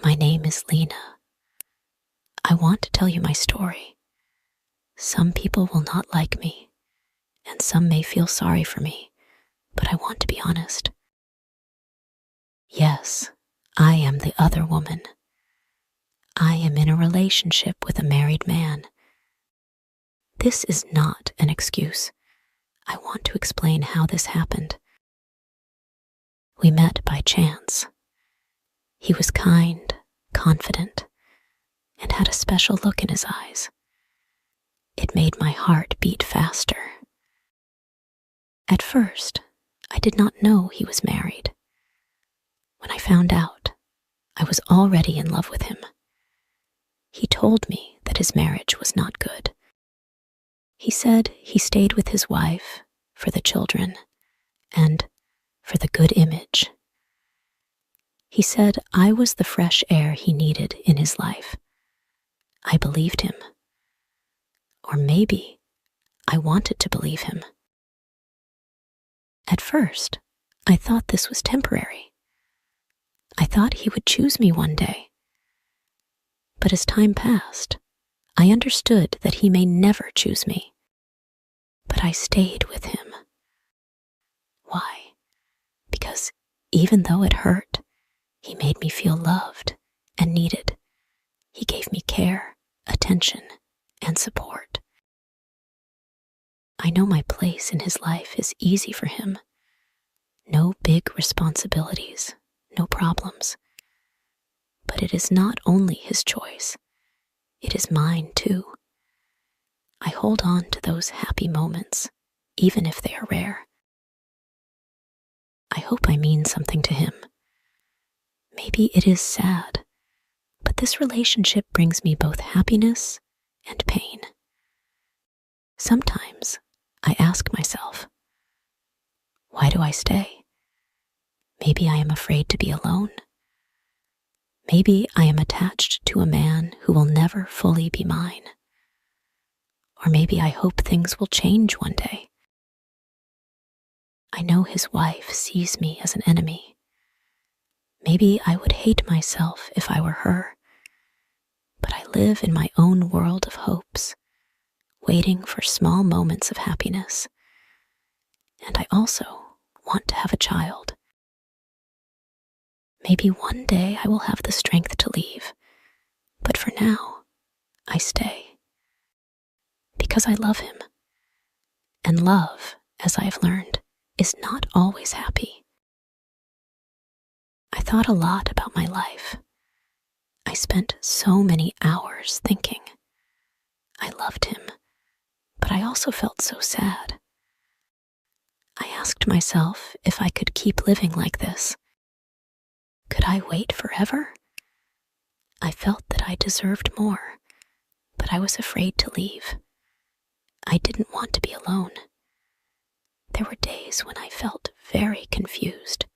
My name is Lena. I want to tell you my story. Some people will not like me, and some may feel sorry for me, but I want to be honest. Yes, I am the other woman. I am in a relationship with a married man. This is not an excuse. I want to explain how this happened. We met by chance. He was kind, confident, and had a special look in his eyes. It made my heart beat faster. At first, I did not know he was married. When I found out, I was already in love with him. He told me that his marriage was not good. He said he stayed with his wife for the children and for the good image. He said I was the fresh air he needed in his life. I believed him. Or maybe I wanted to believe him. At first, I thought this was temporary. I thought he would choose me one day. But as time passed, I understood that he may never choose me. But I stayed with him. Why? Because even though it hurt, he made me feel loved and needed. He gave me care, attention, and support. I know my place in his life is easy for him. No big responsibilities, no problems. But it is not only his choice, it is mine too. I hold on to those happy moments, even if they are rare. I hope I mean something to him. Maybe it is sad, but this relationship brings me both happiness and pain. Sometimes I ask myself, why do I stay? Maybe I am afraid to be alone. Maybe I am attached to a man who will never fully be mine. Or maybe I hope things will change one day. I know his wife sees me as an enemy. Maybe I would hate myself if I were her. But I live in my own world of hopes, waiting for small moments of happiness. And I also want to have a child. Maybe one day I will have the strength to leave, but for now, I stay. Because I love him. And love, as I have learned, is not always happy. I thought a lot about my life. I spent so many hours thinking. I loved him, but I also felt so sad. I asked myself if I could keep living like this. Could I wait forever? I felt that I deserved more, but I was afraid to leave. I didn't want to be alone. There were days when I felt very confused.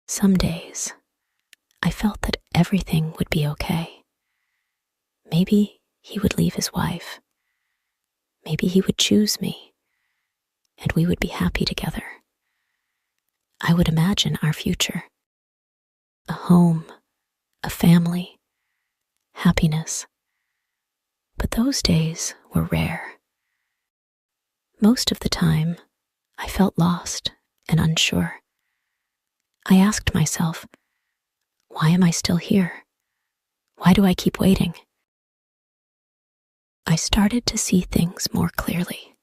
Some days, I felt that everything would be okay. Maybe he would leave his wife. Maybe he would choose me, and we would be happy together. I would imagine our future. A home, a family, happiness. But those days were rare. Most of the time, I felt lost and unsure. I asked myself, why am I still here? Why do I keep waiting? I started to see things more clearly.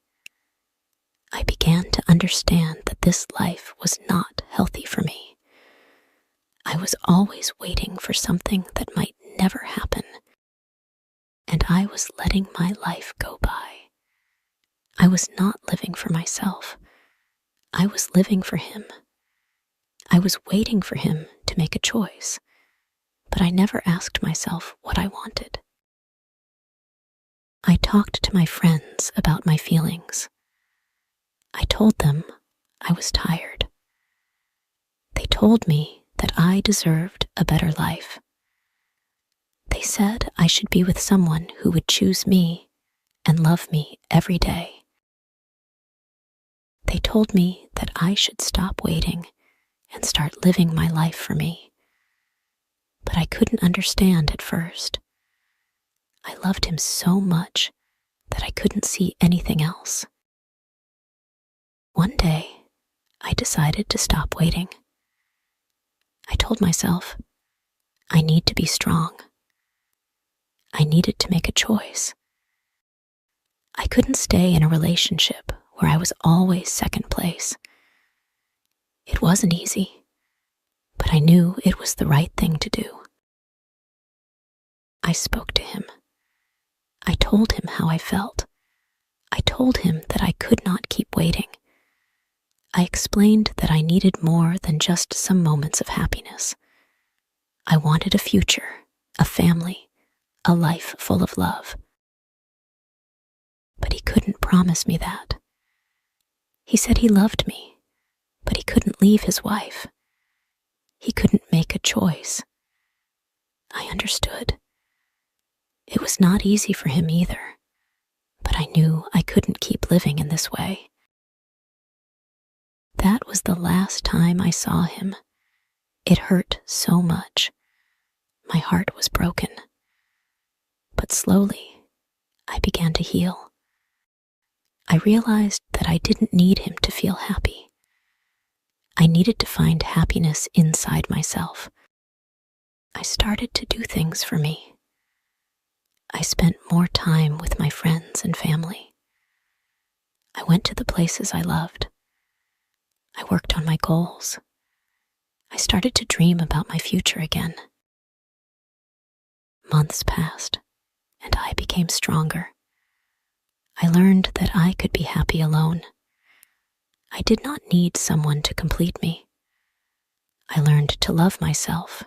I began to understand that this life was not healthy for me. I was always waiting for something that might never happen, and I was letting my life go by. I was not living for myself. I was living for him. I was waiting for him to make a choice, but I never asked myself what I wanted. I talked to my friends about my feelings. I told them I was tired. They told me that I deserved a better life. They said I should be with someone who would choose me and love me every day. They told me that I should stop waiting and start living my life for me. But I couldn't understand at first. I loved him so much that I couldn't see anything else. One day, I decided to stop waiting. I told myself, I need to be strong. I needed to make a choice. I couldn't stay in a relationship where I was always second place. It wasn't easy, but I knew it was the right thing to do. I spoke to him. I told him how I felt. I told him that I could not keep waiting. I explained that I needed more than just some moments of happiness. I wanted a future, a family, a life full of love. But he couldn't promise me that. He said he loved me, but he couldn't leave his wife. He couldn't make a choice. I understood. It was not easy for him either, but I knew I couldn't keep living in this way. That was the last time I saw him. It hurt so much. My heart was broken. But slowly, I began to heal. I realized that I didn't need him to feel happy. I needed to find happiness inside myself. I started to do things for me. I spent more time with my friends and family. I went to the places I loved. I worked on my goals. I started to dream about my future again. Months passed, and I became stronger. I learned that I could be happy alone. I did not need someone to complete me. I learned to love myself.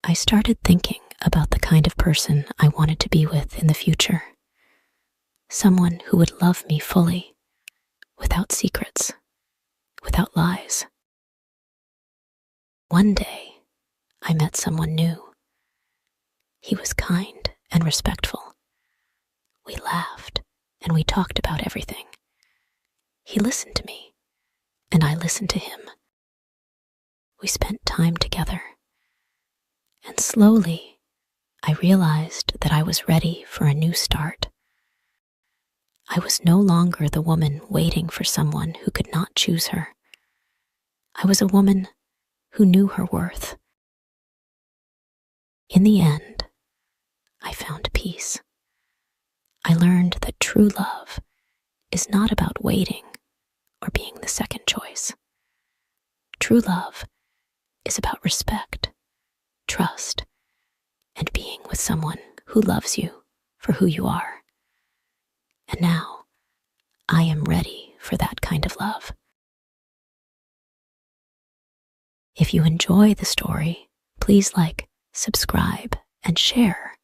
I started thinking about the kind of person I wanted to be with in the future. Someone who would love me fully, without secrets, without lies. One day, I met someone new. He was kind and respectful. We laughed and we talked about everything. He listened to me, and I listened to him. We spent time together. And slowly, I realized that I was ready for a new start. I was no longer the woman waiting for someone who could not choose her. I was a woman who knew her worth. In the end, I found peace. I learned that true love is not about waiting or being the second choice. True love is about respect, trust, and being with someone who loves you for who you are. And now, I am ready for that kind of love. If you enjoy the story, please like, subscribe, and share.